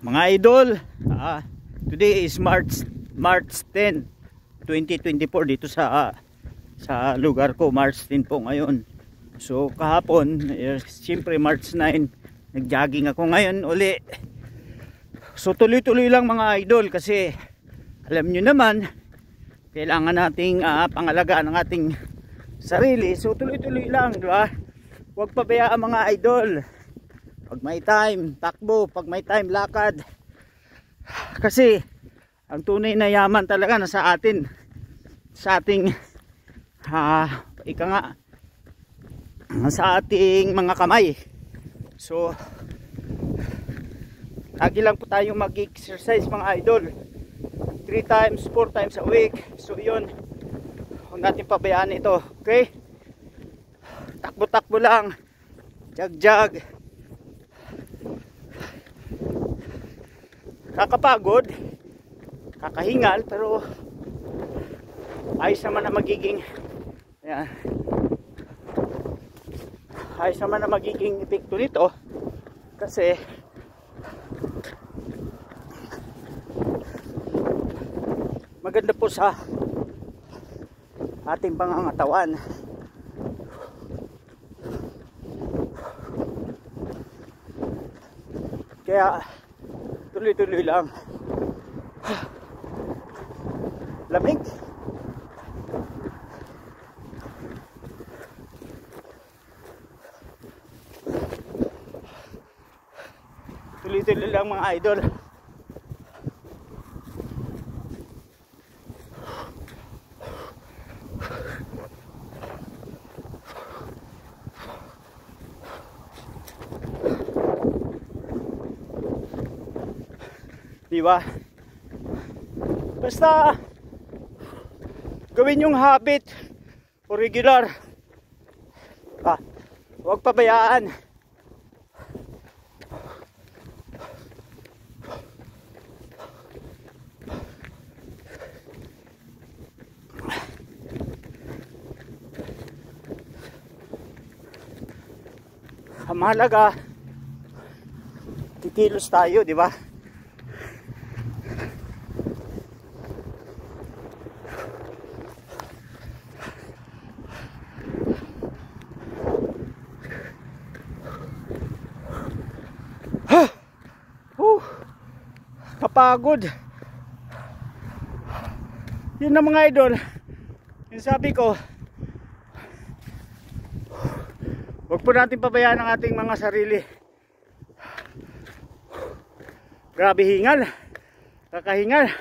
Mga idol, today is March 10, 2024 dito sa lugar ko. March 10 po ngayon. So kahapon, siyempre March 9, nag-jogging ako. Ngayon uli. So tuloy-tuloy lang mga idol kasi alam nyo naman, kailangan nating pangalagaan ng ating sarili. So tuloy-tuloy lang, di ba? Huwag pabayaan mga idol. Pag may time, takbo. Pag may time, lakad. Kasi ang tunay na yaman talaga na sa atin, sa ating ika nga, sa ating mga kamay. So lagi lang po tayo mag-exercise mga idol, 3 times, 4 times a week. So yun, huwag natin pabayaan ito. Okay, takbo-takbo lang, jag-jag. Kakapagod, kakahingal, pero ayos naman na magiging ayos naman na magiging epekto nito. Kasi maganda po sa ating pangangatawan. Kaya tuloy-tuloy lang. Lamig. Tuloy-tuloy lang mga idol. Diba? Basta gawin yung habit o regular. Huwag pabayaan. Ang mahalaga, kikilos tayo, di ba? Kapagod. Yun na mga idol, yung sabi ko, huwag po natin pabayaan ang ating mga sarili. Grabe hingal, kakahingal.